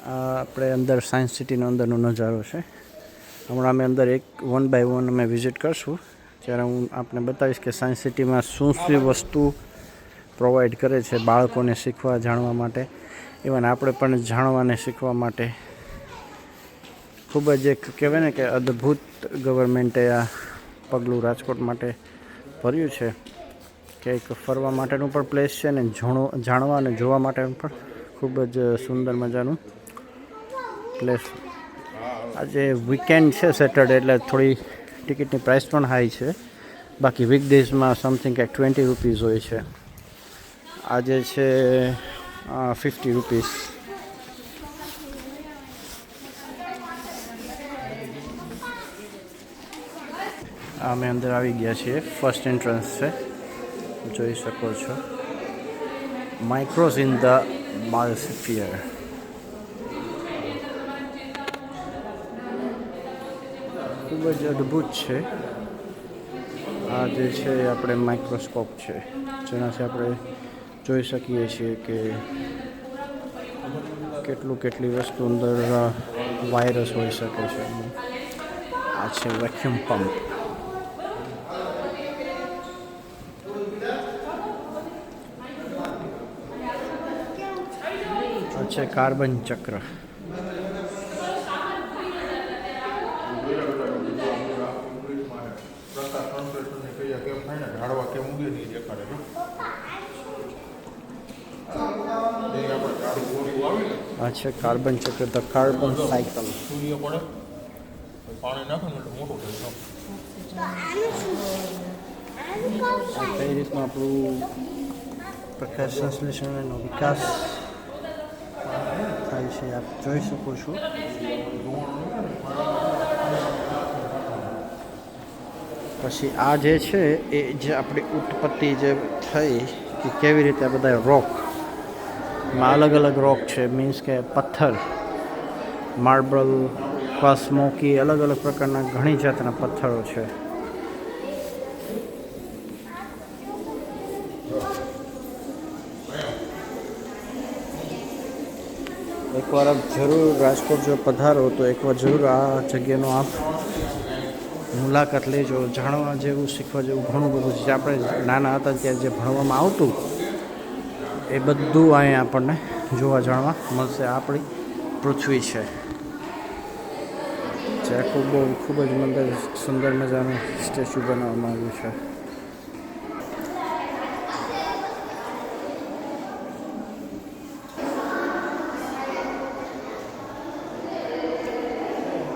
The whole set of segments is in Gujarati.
આપણે અંદર સાયન્સ સિટીનો અંદરનો નજારો છે. હમણાં અમે અંદર એક 1 by 1 અમે વિઝિટ કરશું, ત્યારે હું આપને બતાવીશ કે સાયન્સ સિટીમાં શું શું વસ્તુ પ્રોવાઈડ કરે છે બાળકોને શીખવા જાણવા માટે, ઇવન આપણે પણ જાણવા અને શીખવા માટે. ખૂબ જ એક કહેવાય ને કે અદ્ભુત ગવર્મેન્ટે આ પગલું રાજકોટ માટે ભર્યું છે કે એક ફરવા માટેનું પણ પ્લેસ છે ને જાણવા અને જોવા માટેનું પણ ખૂબ જ સુંદર મજાનું પ્લેસ. આજે વીકેન્ડ છે સેટરડે, એટલે થોડી ટિકિટની પ્રાઇસ પણ હાઈ છે. બાકી વીકડેઝમાં સમથિંગ કંઈક 20 રૂપીઝ હોય છે. આજે છે 50 રૂપીઝ. અમે અંદર આવી ગયા છીએ. ફર્સ્ટ એન્ટ્રન્સ છે, જોઈ શકો છો. માઇક્રોસ ઇન ધ બાયોસ્ફિયર. ખૂબ જ અદ્ભુત છે. આ જે છે આપણે માઇક્રોસ્કોપ છે, જેનાથી આપણે જોઈ શકીએ છીએ કે કેટલી વસ્તુ અંદર વાયરસ હોઈ શકે છે. આ છે વેક્યુમ પંપ. આ છે કાર્બન ચક્ર. આ છે કાર્બન ચક્ર, ધ કાર્બન સાયકલ. કઈ રીતનું આપણું પ્રકાશ સંશ્લેષણનો વિકાસ થાય છે, આપ જોઈ શકો છો. પછી આ જે છે એ જે આપણી ઉત્પત્તિ જે થઈ કે કેવી રીતે આ બધા રોક, એમાં અલગ અલગ રોક છે, મીન્સ કે પથ્થર, માર્બલ, સ્મોકી, અલગ અલગ પ્રકારના ઘણી જાતના પથ્થરો છે. એકવાર આપ જરૂર રાજકોટ જો પધારો તો એકવાર જરૂર આ જગ્યાનો આપ મુલાકાત લેજો. જાણવા જેવું, શીખવા જેવું ઘણું બધું છે. આપણે નાના હતા ત્યારે જે ભણવામાં આવતું એ બધું અહીંયા આપણને જોવા જાણવા મળશે. આપણી પૃથ્વી છે જે ખૂબ જ સુંદર મજાનું સ્ટેચ્યુ બનાવવામાં આવ્યું છે.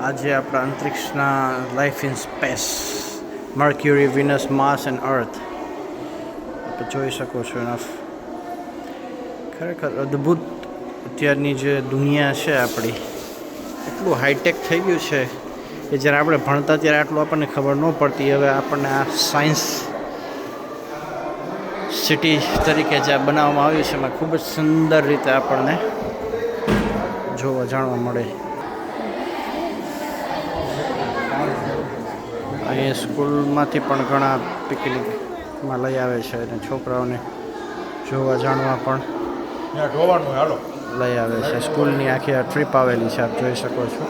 આજે આપણા અંતરિક્ષના life in space, Mercury, Venus, Mars and Earth આપણે જોઈ શકો છો. એના ખરેખર અદ્ભુત અત્યારની જે દુનિયા છે આપણી, એટલું હાઈટેક થઈ ગયું છે કે જ્યારે આપણે ભણતા ત્યારે આટલું આપણને ખબર ન પડતી. હવે આપણને આ સાયન્સ સિટી તરીકે જે બનાવવામાં આવ્યું છે એમાં ખૂબ જ સુંદર રીતે આપણને જોવા જાણવા મળે. અહીંયા સ્કૂલમાંથી પણ ઘણા પિકનિકમાં લઈ આવે છે અને છોકરાઓને જોવા જાણવા પણ લઈ આવે છે. સ્કૂલની આખી આ ટ્રીપ આવેલી છે, આપ જોઈ શકો છો.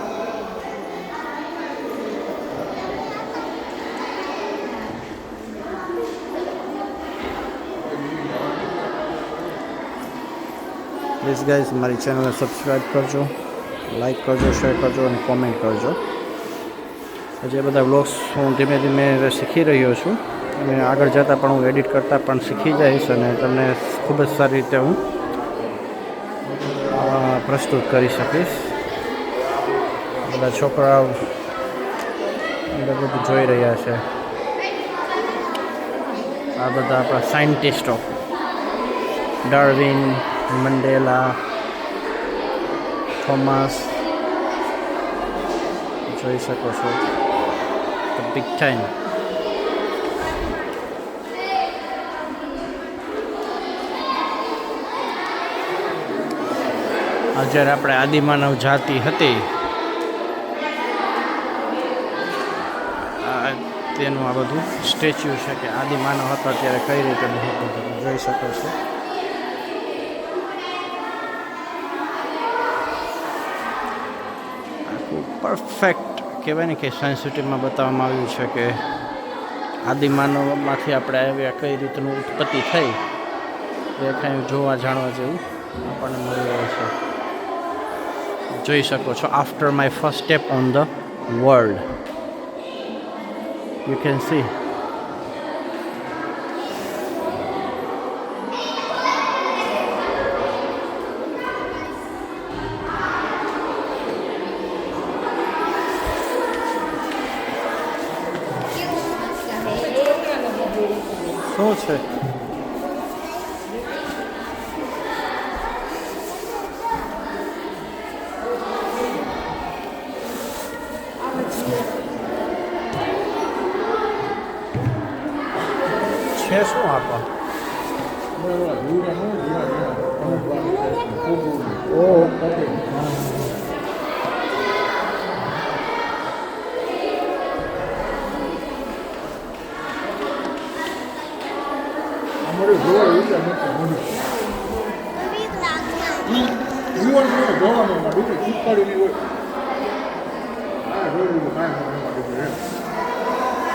પ્લીઝ ગાઈઝ, મારી ચેનલને સબસ્ક્રાઈબ કરજો, લાઈક કરજો, શેર કરજો અને કોમેન્ટ કરજો. જે બધા વ્લોગ્સ હું ધીમે ધીમે શીખી રહ્યો છું અને આગળ જતાં પણ હું એડિટ કરતાં પણ શીખી જઈશ અને તમને ખૂબ જ સારી રીતે હું પ્રસ્તુત કરી શકીશ. બધા છોકરાઓ અંદર બધું જોઈ રહ્યા છે. આ બધા આપણા સાયન્ટિસ્ટો, ડાર્વિન, મંડેલા, થોમસ, જોઈ શકો છો. Big time. જ્યારે આપણે આદિમાનવ જાતિ હતી તેનું આ બધું સ્ટેચ્યુ છે કે આદિમાનવ હતા ત્યારે કઈ રીતે જોઈ શકો છો. પરફેક્ટ કહેવાય ને કે સાયન્સ સિટીમાં બતાવવામાં આવ્યું છે કે આદિમાનવમાંથી આપણે આવ્યા કઈ રીતનું ઉત્પત્તિ થઈ એ કાંઈ જોવા જાણવા જેવું આપણને મળી રહ્યું છે. જોઈ શકો છો after my first step on the world you can see. શું છે? છે શું આપા?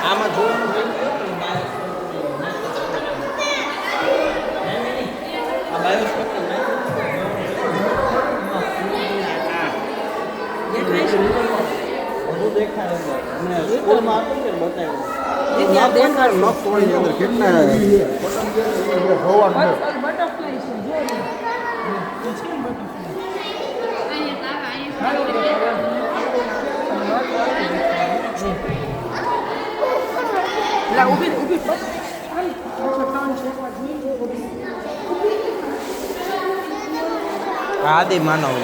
આમાં જોવાનું આદિ માનવ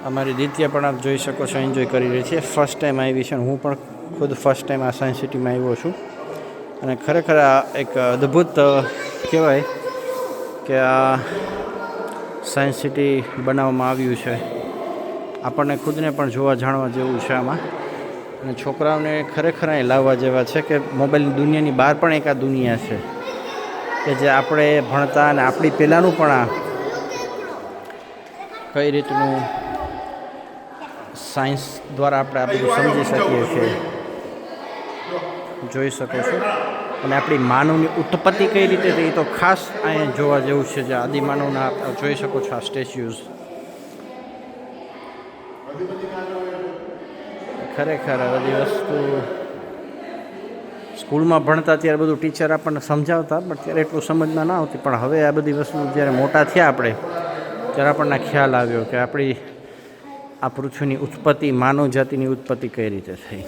અમારી દિત્ય પણ આપ જોઈ શકો છો એન્જોય કરી રહી છે. ફર્સ્ટ ટાઈમ આવી છે. હું પણ ખુદ ફર્સ્ટ ટાઈમ આ સાયન્સ સિટીમાં આવ્યો છું અને ખરેખર આ એક અદ્ભુત કહેવાય કે આ સાયન્સ સિટી બનાવવામાં આવ્યું છે. આપણને ખુદને પણ જોવા જાણવા જેવું છે આમાં અને છોકરાઓને ખરેખર અહીં લાવવા જેવા છે કે મોબાઈલની દુનિયાની બહાર પણ એક આ દુનિયા છે કે જે આપણે ભણતા અને આપણી પહેલાંનું પણ આ કઈ રીતનું સાયન્સ દ્વારા આપણે આ બધું સમજી શકીએ છીએ. જોઈ શકો છો અને આપણી માનવની ઉત્પત્તિ કઈ રીતે થઈ તો ખાસ અહીંયા જોવા જેવું છે. જે આદિમાનવના જોઈ શકો છો આ સ્ટેચ્યુઝ ખરેખર આ બધી વસ્તુ સ્કૂલમાં ભણતા ત્યારે બધું ટીચર આપણને સમજાવતા પણ ત્યારે એટલું સમજમાં ના આવતી. પણ હવે આ બધી વસ્તુ જ્યારે મોટા થયા આપણે ત્યારે આપણને ખ્યાલ આવ્યો કે આપણી આ પૃથ્વીની ઉત્પત્તિ માનવ જાતિની ઉત્પત્તિ કઈ રીતે થઈ.